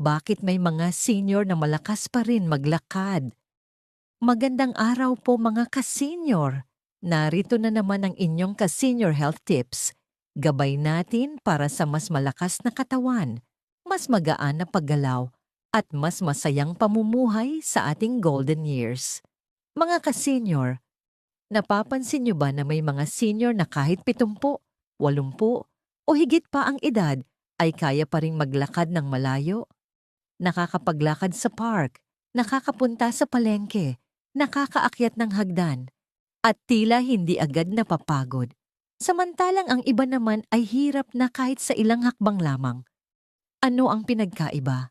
Bakit may mga senior na malakas pa rin maglakad? Magandang araw po mga ka-senior. Narito na naman ang inyong ka-senior health tips. Gabay natin para sa mas malakas na katawan, mas magaan na paggalaw, at mas masayang pamumuhay sa ating golden years. Mga ka-senior, napapansin niyo ba na may mga senior na kahit 70, 80 o higit pa ang edad ay kaya pa ring maglakad ng malayo? Nakakapaglakad sa park, nakakapunta sa palengke, nakakaakyat ng hagdan, at tila hindi agad napapagod. Samantalang ang iba naman ay hirap na kahit sa ilang hakbang lamang. Ano ang pinagkaiba?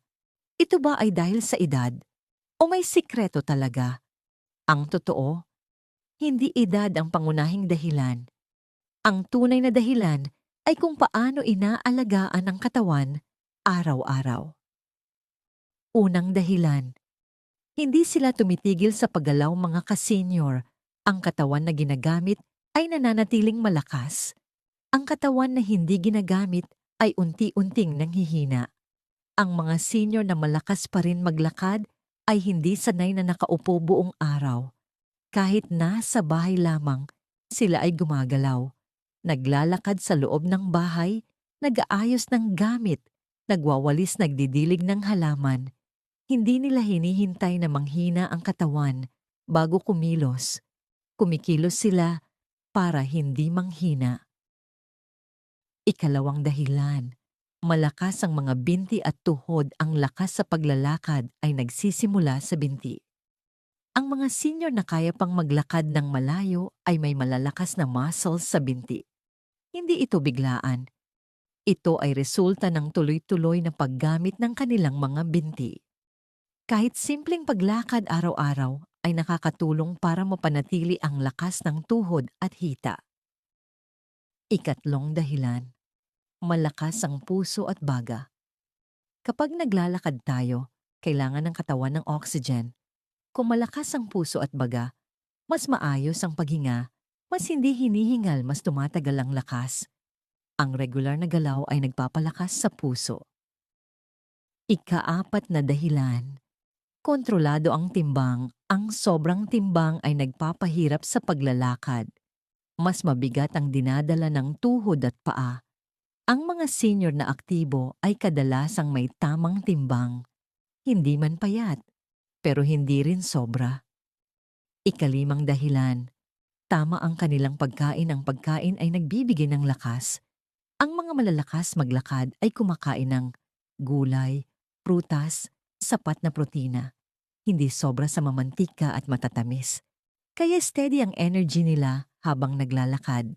Ito ba ay dahil sa edad? O may sikreto talaga? Ang totoo, hindi edad ang pangunahing dahilan. Ang tunay na dahilan ay kung paano inaalagaan ang katawan araw-araw. Unang dahilan, hindi sila tumitigil sa paggalaw mga ka-senior. Ang katawan na ginagamit ay nananatiling malakas. Ang katawan na hindi ginagamit ay unti-unting nanghihina. Ang mga senior na malakas pa rin maglakad ay hindi sanay na nakaupo buong araw. Kahit nasa bahay lamang, sila ay gumagalaw. Naglalakad sa loob ng bahay, nag-aayos ng gamit, nagwawalis, nagdidilig ng halaman. Hindi nila hinihintay na manghina ang katawan bago kumilos. Kumikilos sila para hindi manghina. Ikalawang dahilan, malakas ang mga binti at tuhod. Ang lakas sa paglalakad ay nagsisimula sa binti. Ang mga senior na kaya pang maglakad ng malayo ay may malalakas na muscles sa binti. Hindi ito biglaan. Ito ay resulta ng tuloy-tuloy na paggamit ng kanilang mga binti. Kahit simpleng paglakad araw-araw ay nakakatulong para mapanatili ang lakas ng tuhod at hita. Ikatlong dahilan, malakas ang puso at baga. Kapag naglalakad tayo, kailangan ng katawan ng oxygen. Kung malakas ang puso at baga, mas maayos ang paghinga, mas hindi hinihingal, mas tumatagal ang lakas. Ang regular na galaw ay nagpapalakas sa puso. Ikaapat na dahilan, kontrolado ang timbang. Ang sobrang timbang ay nagpapahirap sa paglalakad. Mas mabigat ang dinadala ng tuhod at paa. Ang mga senior na aktibo ay kadalasang may tamang timbang. Hindi man payat, pero hindi rin sobra. Ikalimang dahilan, tama ang kanilang pagkain. Ang pagkain ay nagbibigay ng lakas. Ang mga malalakas maglakad ay kumakain ng gulay, prutas, sapat na protina. Hindi sobra sa mamantika at matatamis. Kaya steady ang energy nila habang naglalakad.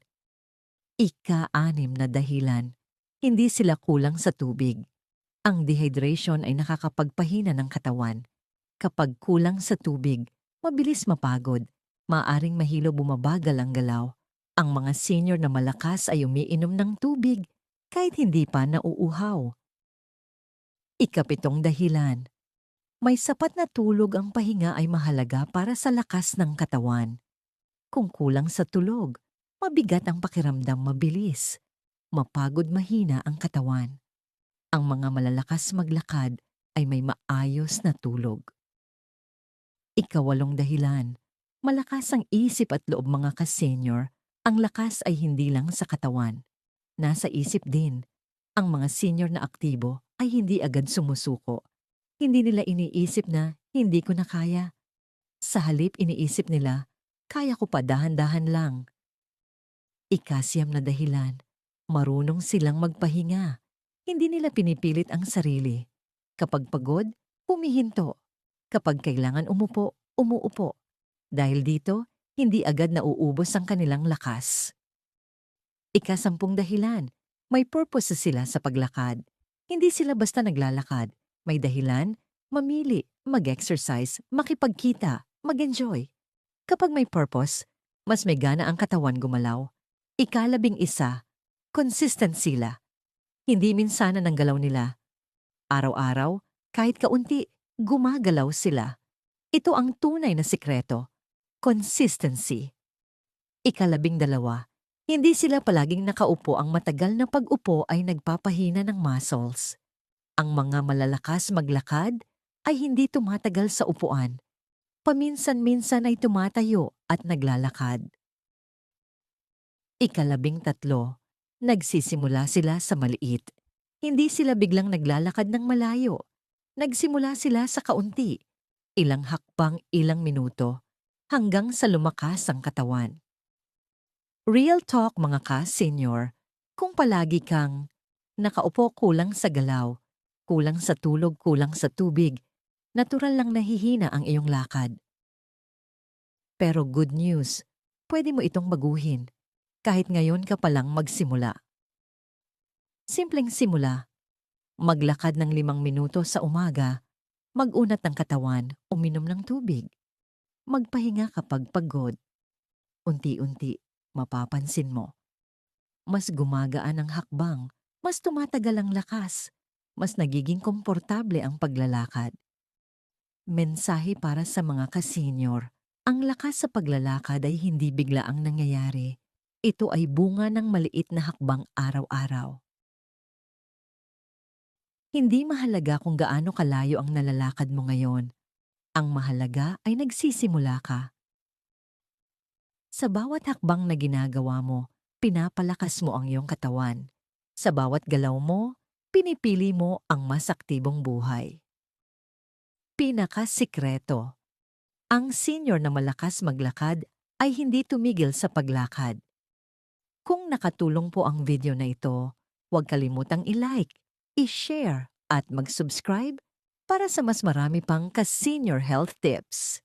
Ika-anim na dahilan, hindi sila kulang sa tubig. Ang dehydration ay nakakapagpahina ng katawan. Kapag kulang sa tubig, mabilis mapagod. Maaring mahilo, bumabagal ang galaw. Ang mga senior na malakas ay umiinom ng tubig kahit hindi pa nauuhaw. Ikapitong dahilan, may sapat na tulog. Ang pahinga ay mahalaga para sa lakas ng katawan. Kung kulang sa tulog, mabigat ang pakiramdam, mabilis. Mapagod, mahina ang katawan. Ang mga malalakas maglakad ay may maayos na tulog. Ikawalong dahilan, malakas ang isip at loob mga ka-senior. Ang lakas ay hindi lang sa katawan. Nasa isip din. Ang mga senior na aktibo ay hindi agad sumusuko. Hindi nila iniisip na hindi ko na kaya. Sa halip iniisip nila, kaya ko pa, dahan-dahan lang. Ikasyam na dahilan, marunong silang magpahinga. Hindi nila pinipilit ang sarili. Kapag pagod, humihinto. Kapag kailangan umupo, umuupo. Dahil dito, hindi agad nauubos ang kanilang lakas. Ikasampung dahilan, may purpose sila sa paglakad. Hindi sila basta naglalakad. May dahilan, mamili, mag-exercise, makipagkita, mag-enjoy. Kapag may purpose, mas may gana ang katawan gumalaw. Ikalabing-isa, consistent sila. Hindi minsanan ang galaw nila. Araw-araw, kahit kaunti, gumagalaw sila. Ito ang tunay na sikreto, consistency. Ikalabing-dalawa, hindi sila palaging nakaupo. Ang matagal na pag-upo ay nagpapahina ng muscles. Ang mga malalakas maglakad ay hindi tumatagal sa upuan. Paminsan-minsan ay tumatayo at naglalakad. 13, nagsisimula sila sa maliit. Hindi sila biglang naglalakad ng malayo. Nagsimula sila sa kaunti, ilang hakbang, ilang minuto, hanggang sa lumakas ang katawan. Real talk mga ka-senior, kung palagi kang nakaupo kulang sa galaw, kulang sa tulog, kulang sa tubig, natural lang nahihina ang iyong lakad. Pero good news, pwede mo itong baguhin kahit ngayon ka palang magsimula. Simpleng simula, maglakad ng 5 minuto sa umaga, mag-unat ng katawan, uminom ng tubig, magpahinga kapag pagod. Unti-unti, mapapansin mo, mas gumagaan ang hakbang, mas tumatagal ang lakas, mas nagiging komportable ang paglalakad. Mensahe para sa mga ka-senior, ang lakas sa paglalakad ay hindi biglaang nangyayari. Ito ay bunga ng maliit na hakbang araw-araw. Hindi mahalaga kung gaano kalayo ang nalalakad mo ngayon. Ang mahalaga ay nagsisimula ka. Sa bawat hakbang na ginagawa mo, pinapalakas mo ang iyong katawan. Sa bawat galaw mo, pinipili mo ang mas aktibong buhay. Pinakasikreto. Ang senior na malakas maglakad ay hindi tumigil sa paglakad. Kung nakatulong po ang video na ito, huwag kalimutang i-like, i-share at mag-subscribe para sa mas marami pang ka-senior health tips.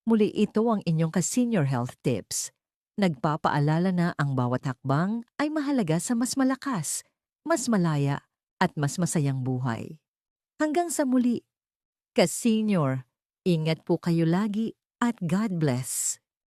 Muli ito ang inyong ka-senior health tips. Nagpapaalala na ang bawat hakbang ay mahalaga sa mas malakas, mas malaya at mas masayang buhay. Hanggang sa muli, ka-senior, ingat po kayo lagi at God bless.